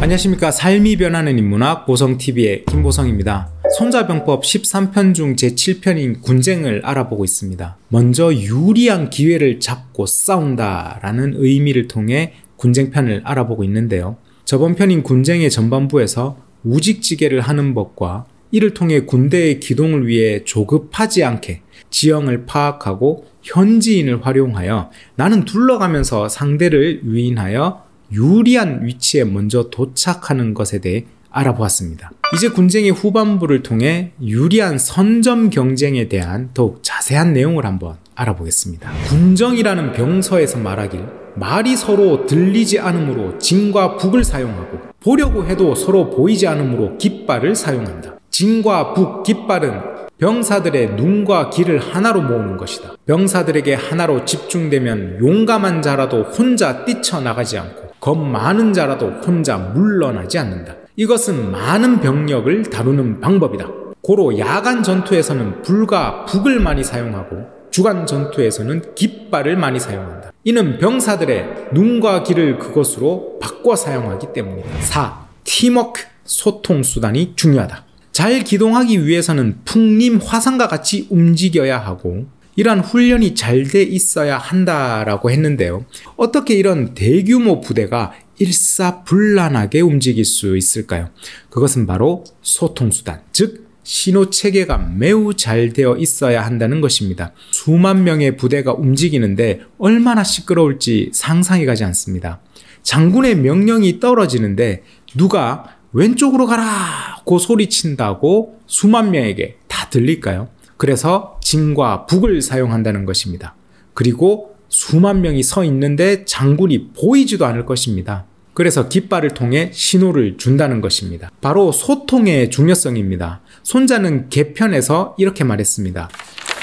안녕하십니까. 삶이 변하는 인문학 보성TV의 김보성입니다. 손자병법 13편 중 제7편인 군쟁을 알아보고 있습니다. 먼저 유리한 기회를 잡고 싸운다 라는 의미를 통해 군쟁편을 알아보고 있는데요. 저번 편인 군쟁의 전반부에서 우직지계를 하는 법과 이를 통해 군대의 기동을 위해 조급하지 않게 지형을 파악하고 현지인을 활용하여 나는 둘러가면서 상대를 유인하여 유리한 위치에 먼저 도착하는 것에 대해 알아보았습니다. 이제 군쟁의 후반부를 통해 유리한 선점 경쟁에 대한 더욱 자세한 내용을 한번 알아보겠습니다. 군정이라는 병서에서 말하길 말이 서로 들리지 않으므로 진과 북을 사용하고 보려고 해도 서로 보이지 않으므로 깃발을 사용한다. 진과 북, 깃발은 병사들의 눈과 귀를 하나로 모으는 것이다. 병사들에게 하나로 집중되면 용감한 자라도 혼자 뛰쳐나가지 않고 겁 많은 자라도 혼자 물러나지 않는다. 이것은 많은 병력을 다루는 방법이다. 고로 야간 전투에서는 불과 북을 많이 사용하고 주간 전투에서는 깃발을 많이 사용한다. 이는 병사들의 눈과 귀를 그것으로 바꿔 사용하기 때문이다. 4. 팀워크, 소통 수단이 중요하다. 잘 기동하기 위해서는 풍림, 화산과 같이 움직여야 하고 이러한 훈련이 잘 돼 있어야 한다라고 했는데요. 어떻게 이런 대규모 부대가 일사불란하게 움직일 수 있을까요? 그것은 바로 소통수단, 즉 신호체계가 매우 잘 되어 있어야 한다는 것입니다. 수만 명의 부대가 움직이는데 얼마나 시끄러울지 상상이 가지 않습니다. 장군의 명령이 떨어지는데 누가 왼쪽으로 가라고 소리친다고 수만 명에게 다 들릴까요? 그래서 진과 북을 사용한다는 것입니다. 그리고 수만 명이 서 있는데 장군이 보이지도 않을 것입니다. 그래서 깃발을 통해 신호를 준다는 것입니다. 바로 소통의 중요성입니다. 손자는 개편에서 이렇게 말했습니다.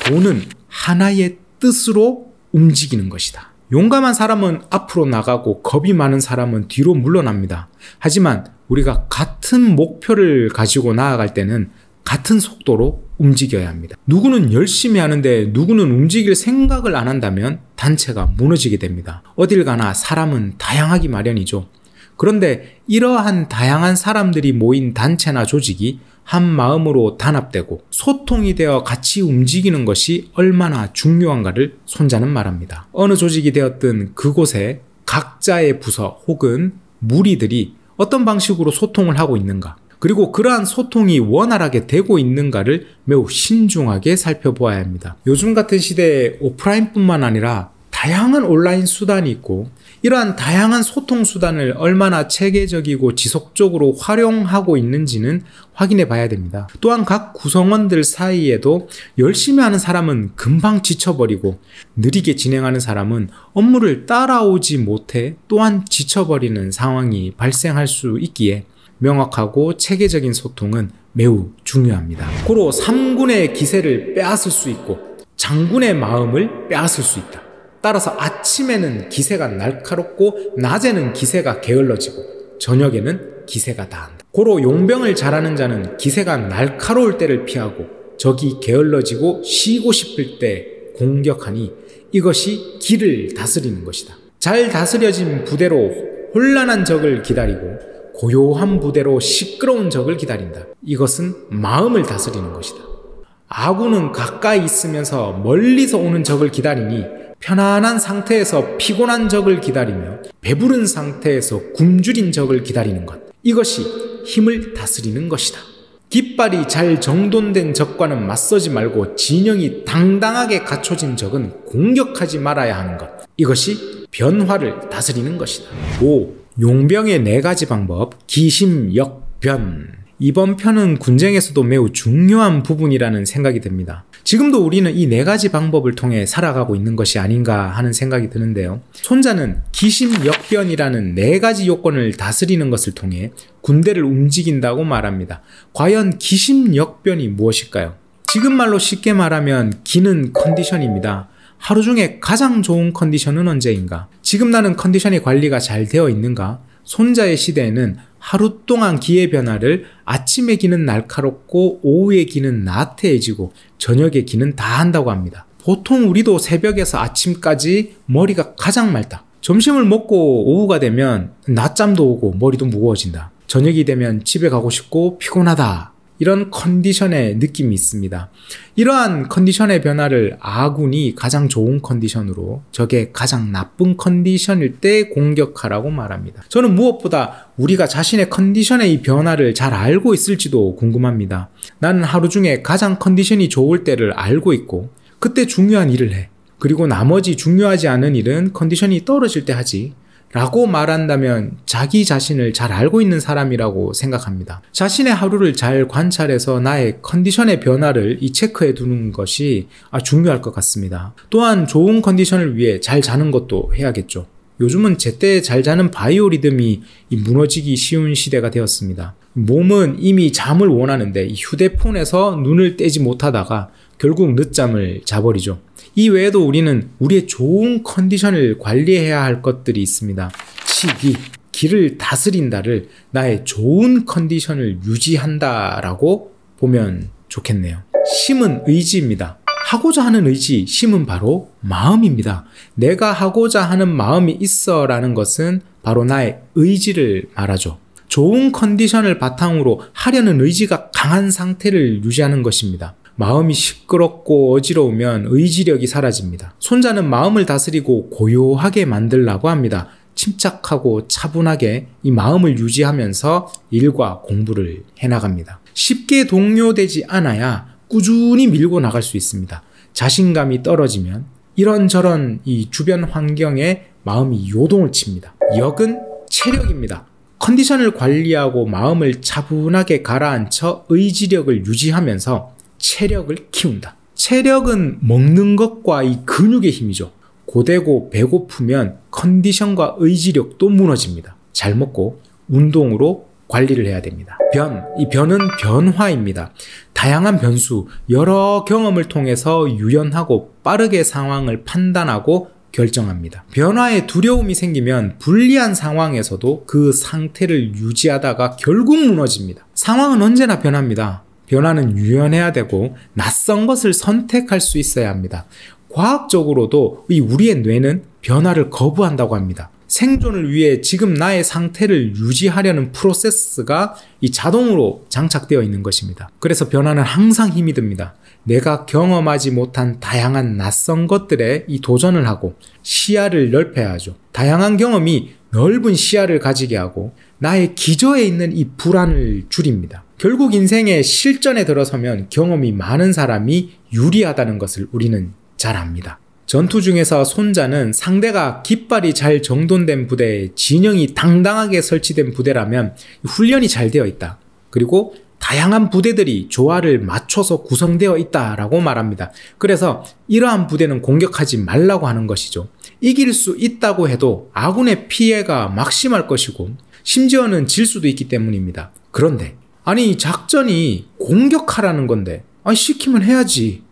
도는 하나의 뜻으로 움직이는 것이다. 용감한 사람은 앞으로 나가고 겁이 많은 사람은 뒤로 물러납니다. 하지만 우리가 같은 목표를 가지고 나아갈 때는 같은 속도로 움직여야 합니다. 누구는 열심히 하는데 누구는 움직일 생각을 안 한다면 단체가 무너지게 됩니다. 어딜 가나 사람은 다양하기 마련이죠. 그런데 이러한 다양한 사람들이 모인 단체나 조직이 한 마음으로 단합되고 소통이 되어 같이 움직이는 것이 얼마나 중요한가를 손자는 말합니다. 어느 조직이 되었든 그곳에 각자의 부서 혹은 무리들이 어떤 방식으로 소통을 하고 있는가, 그리고 그러한 소통이 원활하게 되고 있는가를 매우 신중하게 살펴보아야 합니다. 요즘 같은 시대에 오프라인뿐만 아니라 다양한 온라인 수단이 있고 이러한 다양한 소통 수단을 얼마나 체계적이고 지속적으로 활용하고 있는지는 확인해 봐야 됩니다. 또한 각 구성원들 사이에도 열심히 하는 사람은 금방 지쳐버리고 느리게 진행하는 사람은 업무를 따라오지 못해 또한 지쳐버리는 상황이 발생할 수 있기에 명확하고 체계적인 소통은 매우 중요합니다. 고로 3군의 기세를 빼앗을 수 있고 장군의 마음을 빼앗을 수 있다. 따라서 아침에는 기세가 날카롭고 낮에는 기세가 게을러지고 저녁에는 기세가 다한다. 고로 용병을 잘하는 자는 기세가 날카로울 때를 피하고 적이 게을러지고 쉬고 싶을 때 공격하니 이것이 기를 다스리는 것이다. 잘 다스려진 부대로 혼란한 적을 기다리고 고요한 부대로 시끄러운 적을 기다린다. 이것은 마음을 다스리는 것이다. 아군은 가까이 있으면서 멀리서 오는 적을 기다리니 편안한 상태에서 피곤한 적을 기다리며 배부른 상태에서 굶주린 적을 기다리는 것, 이것이 힘을 다스리는 것이다. 깃발이 잘 정돈된 적과는 맞서지 말고 진영이 당당하게 갖춰진 적은 공격하지 말아야 하는 것, 이것이 변화를 다스리는 것이다. 5. 용병의 4가지 방법, 기심역변. 이번 편은 군쟁에서도 매우 중요한 부분이라는 생각이 듭니다. 지금도 우리는 이 4가지 방법을 통해 살아가고 있는 것이 아닌가 하는 생각이 드는데요. 손자는 기심역변이라는 4가지 요건을 다스리는 것을 통해 군대를 움직인다고 말합니다. 과연 기심역변이 무엇일까요? 지금 말로 쉽게 말하면 기는 컨디션입니다. 하루 중에 가장 좋은 컨디션은 언제인가? 지금 나는 컨디션의 관리가 잘 되어 있는가? 손자의 시대에는 하루 동안 기의 변화를 아침에 기는 날카롭고 오후에 기는 나태해지고 저녁에 기는 다 한다고 합니다. 보통 우리도 새벽에서 아침까지 머리가 가장 맑다. 점심을 먹고 오후가 되면 낮잠도 오고 머리도 무거워진다. 저녁이 되면 집에 가고 싶고 피곤하다. 이런 컨디션의 느낌이 있습니다. 이러한 컨디션의 변화를 아군이 가장 좋은 컨디션으로 적의 가장 나쁜 컨디션일 때 공격하라고 말합니다. 저는 무엇보다 우리가 자신의 컨디션의 이 변화를 잘 알고 있을지도 궁금합니다. 나는 하루 중에 가장 컨디션이 좋을 때를 알고 있고 그때 중요한 일을 해. 그리고 나머지 중요하지 않은 일은 컨디션이 떨어질 때 하지. 라고 말한다면 자기 자신을 잘 알고 있는 사람이라고 생각합니다. 자신의 하루를 잘 관찰해서 나의 컨디션의 변화를 체크해 두는 것이 중요할 것 같습니다. 또한 좋은 컨디션을 위해 잘 자는 것도 해야겠죠. 요즘은 제때 잘 자는 바이오리듬이 무너지기 쉬운 시대가 되었습니다. 몸은 이미 잠을 원하는데 휴대폰에서 눈을 떼지 못하다가 결국 늦잠을 자버리죠. 이 외에도 우리는 우리의 좋은 컨디션을 관리해야 할 것들이 있습니다. 치기, 기를 다스린다를 나의 좋은 컨디션을 유지한다라고 보면 좋겠네요. 심은 의지입니다. 하고자 하는 의지, 심은 바로 마음입니다. 내가 하고자 하는 마음이 있어 라는 것은 바로 나의 의지를 말하죠. 좋은 컨디션을 바탕으로 하려는 의지가 강한 상태를 유지하는 것입니다. 마음이 시끄럽고 어지러우면 의지력이 사라집니다. 손자는 마음을 다스리고 고요하게 만들라고 합니다. 침착하고 차분하게 이 마음을 유지하면서 일과 공부를 해나갑니다. 쉽게 동요되지 않아야 꾸준히 밀고 나갈 수 있습니다. 자신감이 떨어지면 이런저런 이 주변 환경에 마음이 요동을 칩니다. 역은 체력입니다. 컨디션을 관리하고 마음을 차분하게 가라앉혀 의지력을 유지하면서 체력을 키운다. 체력은 먹는 것과 이 근육의 힘이죠. 고되고 배고프면 컨디션과 의지력도 무너집니다. 잘 먹고 운동으로 관리를 해야 됩니다. 이 변은 변화입니다. 다양한 변수, 여러 경험을 통해서 유연하고 빠르게 상황을 판단하고 결정합니다. 변화에 두려움이 생기면 불리한 상황에서도 그 상태를 유지하다가 결국 무너집니다. 상황은 언제나 변합니다. 변화는 유연해야 되고 낯선 것을 선택할 수 있어야 합니다. 과학적으로도 우리의 뇌는 변화를 거부한다고 합니다. 생존을 위해 지금 나의 상태를 유지하려는 프로세스가 자동으로 장착되어 있는 것입니다. 그래서 변화는 항상 힘이 듭니다. 내가 경험하지 못한 다양한 낯선 것들에 도전을 하고 시야를 넓혀야 하죠. 다양한 경험이 넓은 시야를 가지게 하고 나의 기저에 있는 이 불안을 줄입니다. 결국 인생의 실전에 들어서면 경험이 많은 사람이 유리하다는 것을 우리는 잘 압니다. 전투 중에서 손자는 상대가 깃발이 잘 정돈된 부대, 진영이 당당하게 설치된 부대라면 훈련이 잘 되어 있다. 그리고 다양한 부대들이 조화를 맞춰서 구성되어 있다라고 말합니다. 그래서 이러한 부대는 공격하지 말라고 하는 것이죠. 이길 수 있다고 해도 아군의 피해가 막심할 것이고 심지어는 질 수도 있기 때문입니다. 그런데 작전이 공격하라는 건데 시키면 해야지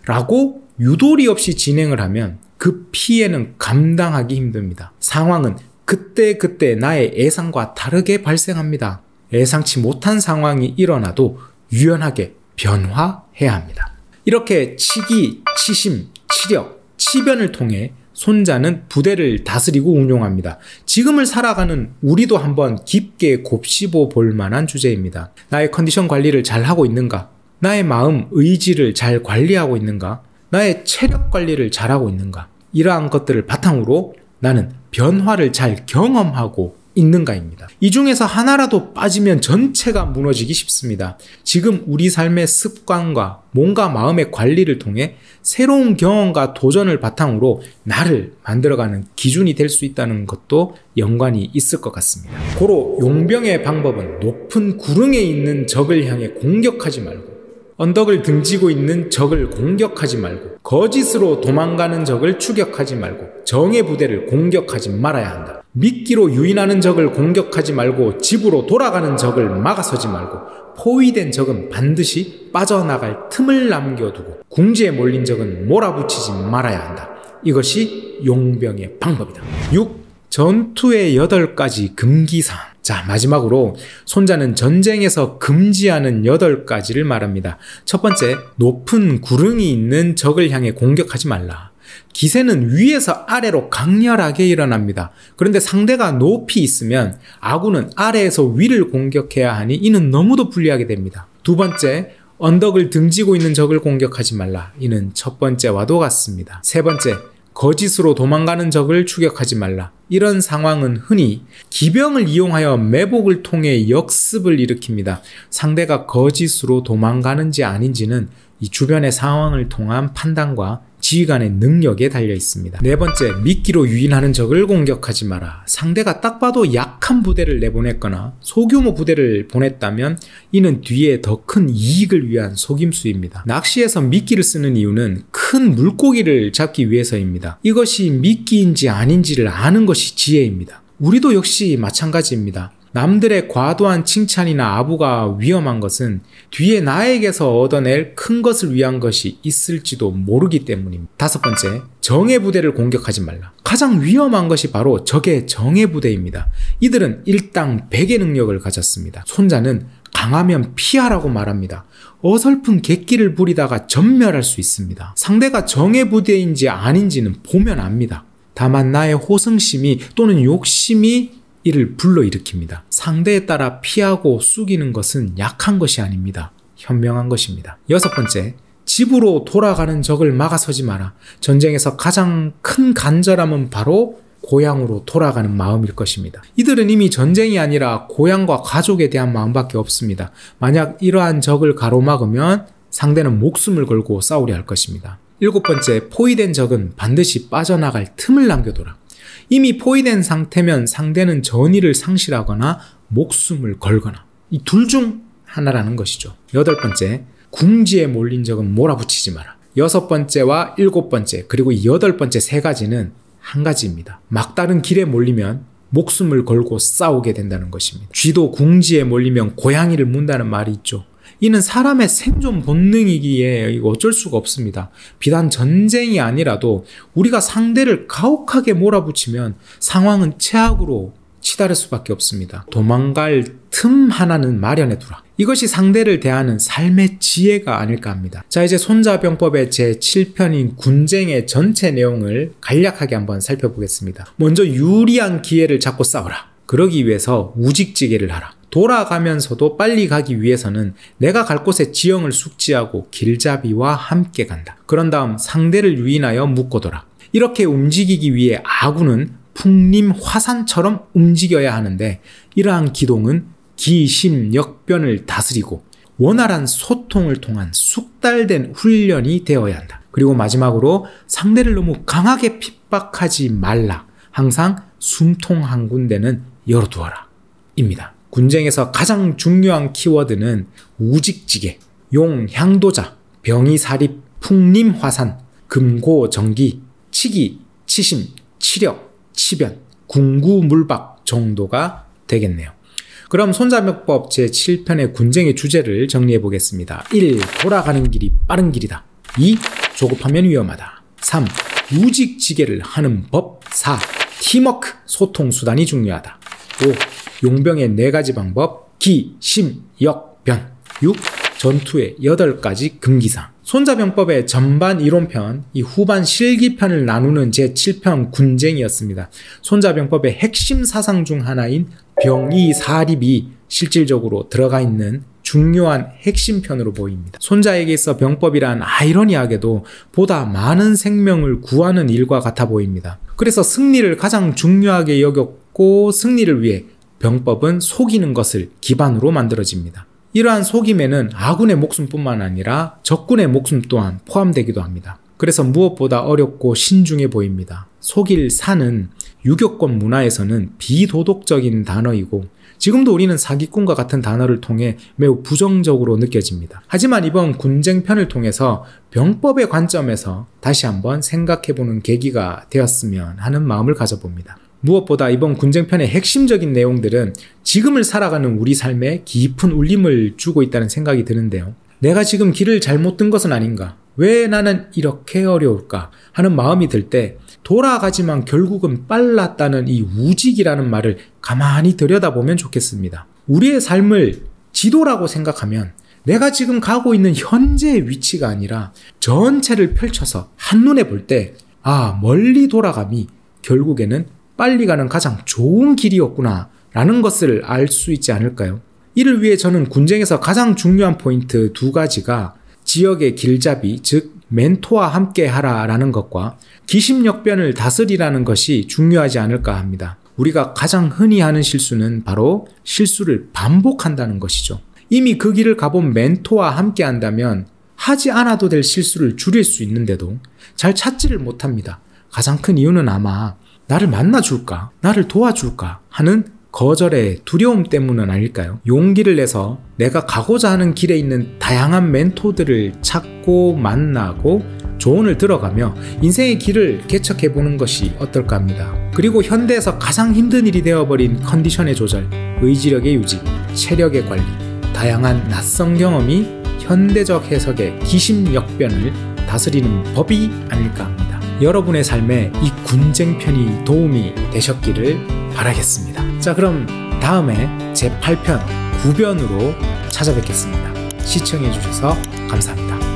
라고 유도리 없이 진행을 하면 그 피해는 감당하기 힘듭니다. 상황은 그때그때 나의 예상과 다르게 발생합니다. 예상치 못한 상황이 일어나도 유연하게 변화해야 합니다. 이렇게 치기, 치심, 치력, 치변을 통해 손자는 부대를 다스리고 운용합니다. 지금을 살아가는 우리도 한번 깊게 곱씹어 볼 만한 주제입니다. 나의 컨디션 관리를 잘 하고 있는가? 나의 마음, 의지를 잘 관리하고 있는가? 나의 체력 관리를 잘하고 있는가? 이러한 것들을 바탕으로 나는 변화를 잘 경험하고 있는가입니다. 이 중에서 하나라도 빠지면 전체가 무너지기 쉽습니다. 지금 우리 삶의 습관과 몸과 마음의 관리를 통해 새로운 경험과 도전을 바탕으로 나를 만들어가는 기준이 될 수 있다는 것도 연관이 있을 것 같습니다. 고로 용병의 방법은 높은 구릉에 있는 적을 향해 공격하지 말고 언덕을 등지고 있는 적을 공격하지 말고 거짓으로 도망가는 적을 추격하지 말고 정의 부대를 공격하지 말아야 한다. 미끼로 유인하는 적을 공격하지 말고 집으로 돌아가는 적을 막아서지 말고 포위된 적은 반드시 빠져나갈 틈을 남겨두고 궁지에 몰린 적은 몰아붙이지 말아야 한다. 이것이 용병의 방법이다. 6. 전투의 8가지 금기사항. 자, 마지막으로 손자는 전쟁에서 금지하는 8가지를 말합니다. 첫 번째, 높은 구릉이 있는 적을 향해 공격하지 말라. 기세는 위에서 아래로 강렬하게 일어납니다. 그런데 상대가 높이 있으면 아군은 아래에서 위를 공격해야 하니 이는 너무도 불리하게 됩니다. 두 번째, 언덕을 등지고 있는 적을 공격하지 말라. 이는 첫 번째와도 같습니다. 세 번째, 거짓으로 도망가는 적을 추격하지 말라. 이런 상황은 흔히 기병을 이용하여 매복을 통해 역습을 일으킵니다. 상대가 거짓으로 도망가는지 아닌지는 이 주변의 상황을 통한 판단과 지휘관의 능력에 달려 있습니다. 네 번째, 미끼로 유인하는 적을 공격하지 마라. 상대가 딱 봐도 약한 부대를 내보냈거나 소규모 부대를 보냈다면 이는 뒤에 더 큰 이익을 위한 속임수입니다. 낚시에서 미끼를 쓰는 이유는 큰 물고기를 잡기 위해서입니다. 이것이 미끼인지 아닌지를 아는 것이 지혜입니다. 우리도 역시 마찬가지입니다. 남들의 과도한 칭찬이나 아부가 위험한 것은 뒤에 나에게서 얻어낼 큰 것을 위한 것이 있을지도 모르기 때문입니다. 다섯 번째, 정예 부대를 공격하지 말라. 가장 위험한 것이 바로 적의 정예 부대입니다. 이들은 일당 100의 능력을 가졌습니다. 손자는 강하면 피하라고 말합니다. 어설픈 객기를 부리다가 전멸할 수 있습니다. 상대가 정예 부대인지 아닌지는 보면 압니다. 다만 나의 호승심이 또는 욕심이 이를 불러일으킵니다. 상대에 따라 피하고 숙이는 것은 약한 것이 아닙니다. 현명한 것입니다. 여섯 번째, 집으로 돌아가는 적을 막아서지 마라. 전쟁에서 가장 큰 간절함은 바로 고향으로 돌아가는 마음일 것입니다. 이들은 이미 전쟁이 아니라 고향과 가족에 대한 마음밖에 없습니다. 만약 이러한 적을 가로막으면 상대는 목숨을 걸고 싸우려 할 것입니다. 일곱 번째, 포위된 적은 반드시 빠져나갈 틈을 남겨둬라. 이미 포위된 상태면 상대는 전의를 상실하거나 목숨을 걸거나 이 둘 중 하나라는 것이죠. 여덟 번째, 궁지에 몰린 적은 몰아붙이지 마라. 여섯 번째와 일곱 번째 그리고 여덟 번째 세 가지는 한 가지입니다. 막다른 길에 몰리면 목숨을 걸고 싸우게 된다는 것입니다. 쥐도 궁지에 몰리면 고양이를 문다는 말이 있죠. 이는 사람의 생존 본능이기에 어쩔 수가 없습니다. 비단 전쟁이 아니라도 우리가 상대를 가혹하게 몰아붙이면 상황은 최악으로 치달을 수밖에 없습니다. 도망갈 틈 하나는 마련해 두라. 이것이 상대를 대하는 삶의 지혜가 아닐까 합니다. 자, 이제 손자병법의 제7편인 군쟁의 전체 내용을 간략하게 한번 살펴보겠습니다. 먼저 유리한 기회를 잡고 싸우라. 그러기 위해서 우직지게를 하라. 돌아가면서도 빨리 가기 위해서는 내가 갈 곳에 지형을 숙지하고 길잡이와 함께 간다. 그런 다음 상대를 유인하여 묶어둬라. 이렇게 움직이기 위해 아군은 풍림 화산처럼 움직여야 하는데 이러한 기동은 기심역변을 다스리고 원활한 소통을 통한 숙달된 훈련이 되어야 한다. 그리고 마지막으로 상대를 너무 강하게 핍박하지 말라. 항상 숨통 한 군데는 열어두어라. 입니다. 군쟁에서 가장 중요한 키워드는 우직지게, 용향도자, 병이사립, 풍림화산, 금고정기, 치기, 치심, 치력, 치변, 궁구물박 정도가 되겠네요. 그럼 손자병법 제7편의 군쟁의 주제를 정리해 보겠습니다. 1. 돌아가는 길이 빠른 길이다. 2. 조급하면 위험하다. 3. 우직지게를 하는 법. 4. 팀워크, 소통수단이 중요하다. 5. 용병의 4가지 방법. 기, 심, 역, 변. 6. 전투의 8가지 금기사항. 손자병법의 전반 이론편, 이 후반 실기편을 나누는 제7편 군쟁이었습니다. 손자병법의 핵심 사상 중 하나인 병이사립이 실질적으로 들어가 있는 중요한 핵심 편으로 보입니다. 손자에게 있어 병법이란 아이러니하게도 보다 많은 생명을 구하는 일과 같아 보입니다. 그래서 승리를 가장 중요하게 여겼고 승리를 위해 병법은 속이는 것을 기반으로 만들어집니다. 이러한 속임에는 아군의 목숨뿐만 아니라 적군의 목숨 또한 포함되기도 합니다. 그래서 무엇보다 어렵고 신중해 보입니다. 속일 사는 유교권 문화에서는 비도덕적인 단어이고 지금도 우리는 사기꾼과 같은 단어를 통해 매우 부정적으로 느껴집니다. 하지만 이번 군쟁편을 통해서 병법의 관점에서 다시 한번 생각해보는 계기가 되었으면 하는 마음을 가져봅니다. 무엇보다 이번 군쟁편의 핵심적인 내용들은 지금을 살아가는 우리 삶에 깊은 울림을 주고 있다는 생각이 드는데요. 내가 지금 길을 잘못 든 것은 아닌가? 왜 나는 이렇게 어려울까? 하는 마음이 들 때 돌아가지만 결국은 빨랐다는 이 우직이라는 말을 가만히 들여다보면 좋겠습니다. 우리의 삶을 지도라고 생각하면 내가 지금 가고 있는 현재의 위치가 아니라 전체를 펼쳐서 한눈에 볼 때 멀리 돌아감이 결국에는 빨리 가는 가장 좋은 길이었구나 라는 것을 알 수 있지 않을까요? 이를 위해 저는 군쟁에서 가장 중요한 포인트 2가지가 지역의 길잡이, 즉 멘토와 함께 하라라는 것과 기심역변을 다스리라는 것이 중요하지 않을까 합니다. 우리가 가장 흔히 하는 실수는 바로 실수를 반복한다는 것이죠. 이미 그 길을 가본 멘토와 함께 한다면 하지 않아도 될 실수를 줄일 수 있는데도 잘 찾지를 못합니다. 가장 큰 이유는 아마 나를 만나줄까? 나를 도와줄까? 하는 거절의 두려움 때문은 아닐까요? 용기를 내서 내가 가고자 하는 길에 있는 다양한 멘토들을 찾고 만나고 조언을 들어가며 인생의 길을 개척해보는 것이 어떨까 합니다. 그리고 현대에서 가장 힘든 일이 되어버린 컨디션의 조절, 의지력의 유지, 체력의 관리, 다양한 낯선 경험이 현대적 해석의 기심역변을 다스리는 법이 아닐까 합니다. 여러분의 삶에 이 군쟁편이 도움이 되셨기를 바라겠습니다. 자, 그럼 다음에 제8편 9변으로 찾아뵙겠습니다. 시청해주셔서 감사합니다.